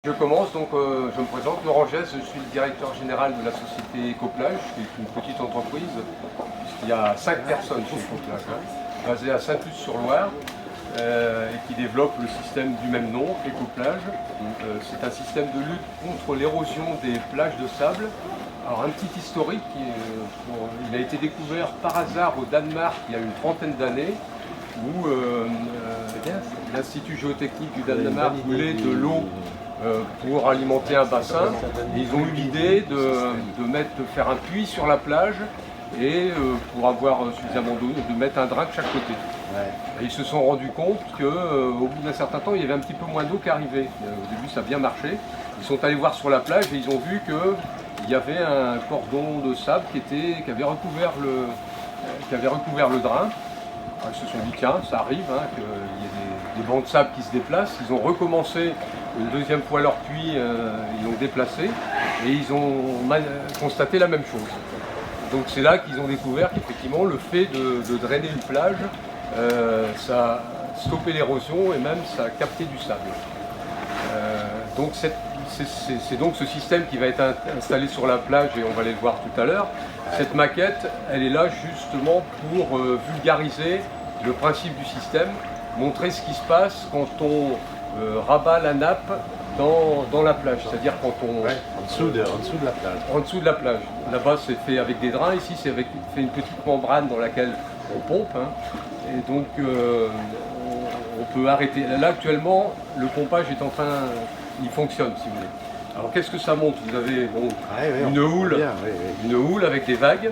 Je commence, donc je me présente, Laurent Gesse, je suis le directeur général de la société Ecoplage, qui est une petite entreprise, puisqu'il y a 5 personnes chez Ecoplage, basée à Saint-Just-sur-Loire, et qui développe le système du même nom, Ecoplage. C'est un système de lutte contre l'érosion des plages de sable. Alors un petit historique, il a été découvert par hasard au Danemark il y a une trentaine d'années, où l'Institut géotechnique du Danemark voulait de l'eau pour alimenter un bassin. Et ils ont eu l'idée de faire un puits sur la plage et pour avoir suffisamment d'eau, de mettre un drain de chaque côté. Et ils se sont rendus compte qu'au bout d'un certain temps, il y avait un petit peu moins d'eau qui arrivait. Au début, ça a bien marché. Ils sont allés voir sur la plage et ils ont vu qu'il y avait un cordon de sable qui avait recouvert le drain. Ils se sont dit, tiens, ça arrive, qu'il y ait des bancs de sable qui se déplacent. Ils ont recommencé une deuxième fois leur puits, ils l'ont déplacé et ils ont constaté la même chose. Donc c'est là qu'ils ont découvert qu'effectivement le fait de drainer une plage, ça a stoppé l'érosion et même ça a capté du sable. Donc c'est donc ce système qui va être installé sur la plage et on va aller le voir tout à l'heure. Cette maquette, elle est là justement pour vulgariser le principe du système, montrer ce qui se passe quand on rabat la nappe dans la plage, c'est-à-dire quand on... en dessous de la plage. En dessous de la plage. Là-bas c'est fait avec des drains, ici c'est fait une petite membrane dans laquelle on pompe. Et donc on peut arrêter. Là actuellement, le pompage est en train... il fonctionne si vous voulez. Alors qu'est-ce que ça montre? Vous avez une houle avec des vagues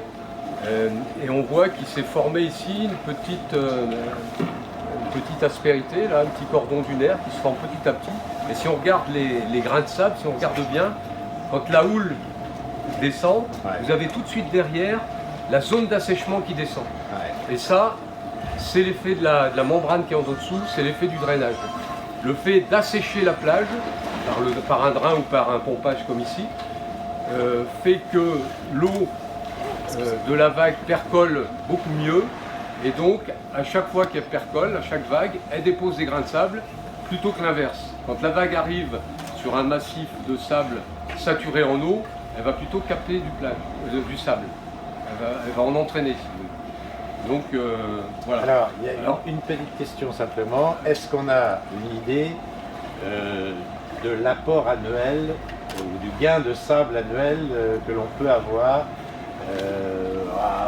et on voit qu'il s'est formé ici une petite aspérité, là, un petit cordon dunaire qui se forme petit à petit. Et si on regarde les grains de sable, si on regarde bien, quand la houle descend, vous avez tout de suite derrière la zone d'assèchement qui descend. Et ça, c'est l'effet de la membrane qui est en dessous, c'est l'effet du drainage. Le fait d'assécher la plage, par un drain ou par un pompage comme ici, fait que l'eau de la vague percole beaucoup mieux. Et donc, à chaque fois qu'elle percole, à chaque vague, elle dépose des grains de sable, plutôt que l'inverse. Quand la vague arrive sur un massif de sable saturé en eau, elle va plutôt capter du sable. Elle va en entraîner, si vous voulez. Donc, voilà. Alors, il y a une petite question simplement. Est-ce qu'on a une idée de l'apport annuel, ou du gain de sable annuel que l'on peut avoir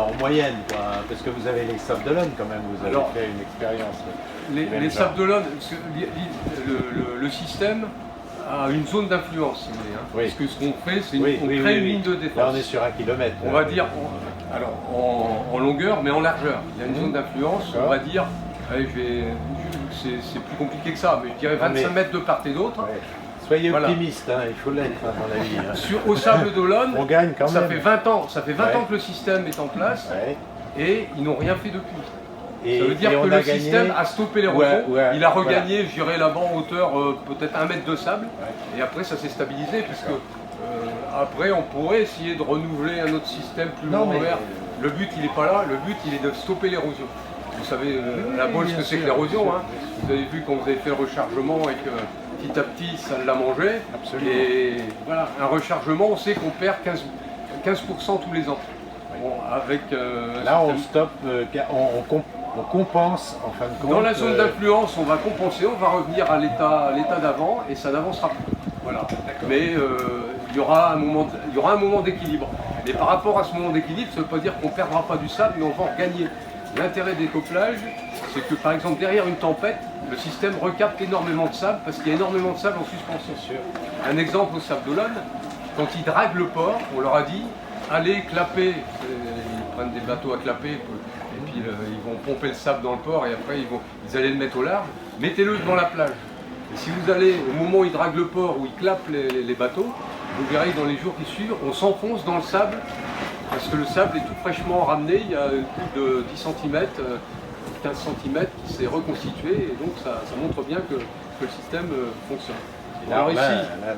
en moyenne, quoi, parce que vous avez les sables d'Olonne quand même, vous avez fait une expérience. Les sables d'Olonne, le système a une zone d'influence, si vous voulez. Parce que ce qu'on fait, c'est qu'on crée une ligne de défense. Là on est sur 1 kilomètre. On va dire, en longueur, mais en largeur. Il y a une zone d'influence, on va dire, c'est plus compliqué que ça, mais je dirais 25 mètres de part et d'autre. Soyez optimiste, il faut l'être à mon avis. Au sable d'Olonne, on gagne quand ça même. fait 20 ans que le système est en place et ils n'ont rien fait depuis. Ça veut dire que le système a stoppé l'érosion, il a regagné, je dirais là-bas en hauteur peut-être 1 mètre de sable, et après ça s'est stabilisé, puisque après on pourrait essayer de renouveler un autre système plus long en mer. Le but il n'est pas là, le but il est de stopper l'érosion. Vous savez la bolle ce que c'est que l'érosion, vous avez vu quand vous avez fait le rechargement et que petit à petit ça l'a mangé. Absolument. Et voilà, un rechargement, on sait qu'on perd 15% tous les ans. Bon, avec, là on stoppe, on compense en fin de compte. Dans la zone d'influence, on va compenser, on va revenir à l'état d'avant et ça n'avancera plus. Voilà. Mais il y aura un moment d'équilibre. Et par rapport à ce moment d'équilibre, ça ne veut pas dire qu'on ne perdra pas du sable, mais on va en gagner. L'intérêt d'Ecoplage, c'est que par exemple derrière une tempête, le système recapte énormément de sable parce qu'il y a énormément de sable en suspension. Un exemple au sable d'Olonne, quand ils draguent le port, on leur a dit allez clapper, ils prennent des bateaux à clapper et puis ils vont pomper le sable dans le port et après ils allaient le mettre au large, mettez-le devant la plage. Et si vous allez au moment où ils draguent le port, où ils clapent les bateaux, vous verrez dans les jours qui suivent, on s'enfonce dans le sable parce que le sable est tout fraîchement ramené, il y a plus de 10 cm, 15 cm qui s'est reconstitué et donc ça montre bien que le système fonctionne. Alors ici,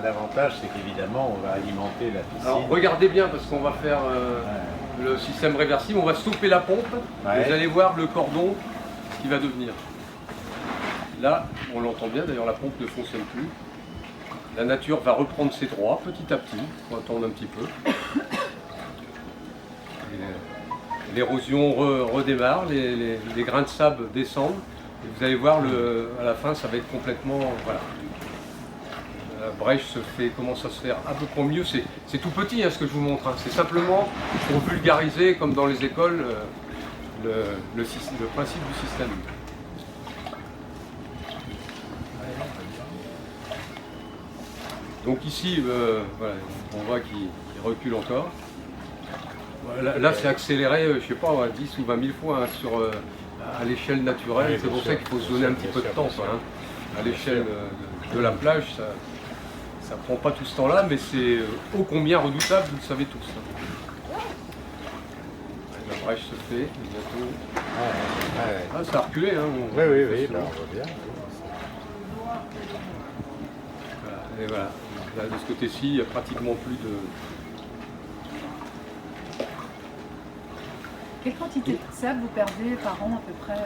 l'avantage c'est qu'évidemment on va alimenter la piscine. Alors regardez bien parce qu'on va faire le système réversible, on va stopper la pompe et vous allez voir le cordon qui va devenir. Là, on l'entend bien, d'ailleurs la pompe ne fonctionne plus. la nature va reprendre ses droits petit à petit. Il faut attendre un petit peu. L'érosion redémarre, les grains de sable descendent. Et vous allez voir, à la fin, ça va être complètement... Voilà. La brèche commence à se faire un peu pour mieux. C'est tout petit, hein, ce que je vous montre. Hein. C'est simplement pour vulgariser, comme dans les écoles, le principe du système. Donc ici, voilà, on voit qu'il recule encore. Là, c'est accéléré, je ne sais pas, 10 ou 20 000 fois hein, à l'échelle naturelle. C'est pour ça qu'il faut se donner un petit peu de temps. Quoi, hein. À l'échelle de la plage, ça ne prend pas tout ce temps-là, mais c'est ô combien redoutable, vous le savez tous. Hein. La brèche se fait, bientôt. Ah, ça a reculé. Hein, oui, là, on voit bien. Voilà, et voilà. Là, de ce côté-ci, il n'y a pratiquement plus de... Quelle quantité de sable vous perdez par an à peu près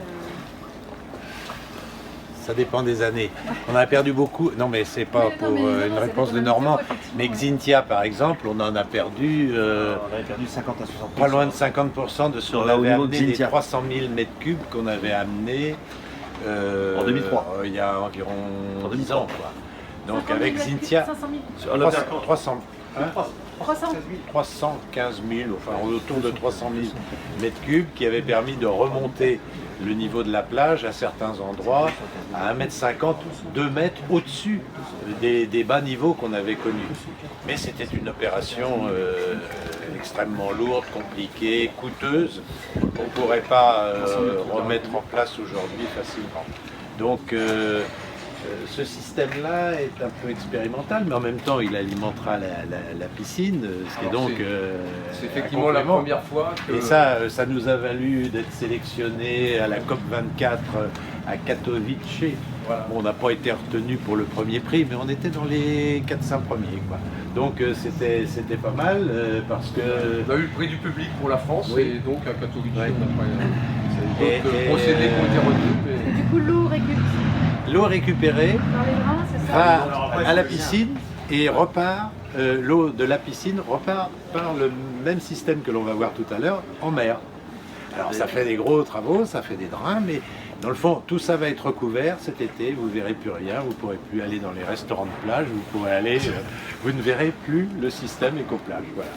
Ça dépend des années. On a perdu beaucoup. Non, mais c'est pas pour une réponse de Normand. Mais Xynthia, par exemple, on en a perdu. On avait perdu 50 à 60%. Pas loin de 50% de ce qu'on avait amené, les 300 000 mètres cubes qu'on avait amené en 2003. Il y a environ En 10 ans. Quoi. Donc avec Xynthia, 300 315 000, enfin autour de 300 000 mètres cubes qui avaient permis de remonter le niveau de la plage à certains endroits à 1,50 m, 2 mètres au-dessus des bas niveaux qu'on avait connus. Mais c'était une opération extrêmement lourde, compliquée, coûteuse, qu'on ne pourrait pas remettre en place aujourd'hui facilement. Donc ce système-là est un peu expérimental, mais en même temps, il alimentera la piscine, ce qui est donc c'est effectivement la première fois que... Et ça nous a valu d'être sélectionnés à la COP24 à Katowice. Voilà. Bon, on n'a pas été retenu pour le premier prix, mais on était dans les 400 premiers. Quoi. Donc c'était pas mal, parce que... On a eu le prix du public pour la France, oui. et donc à Katowice, on a pas procédés qui ont été retenus. Et du coup, l'eau récupérée va à la piscine et repart, l'eau de la piscine repart par le même système que l'on va voir tout à l'heure en mer. Alors ça fait des gros travaux, ça fait des drains, mais dans le fond tout ça va être recouvert cet été, vous ne verrez plus rien, vous ne pourrez plus aller dans les restaurants de plage, vous ne verrez plus le système éco-plage. Voilà.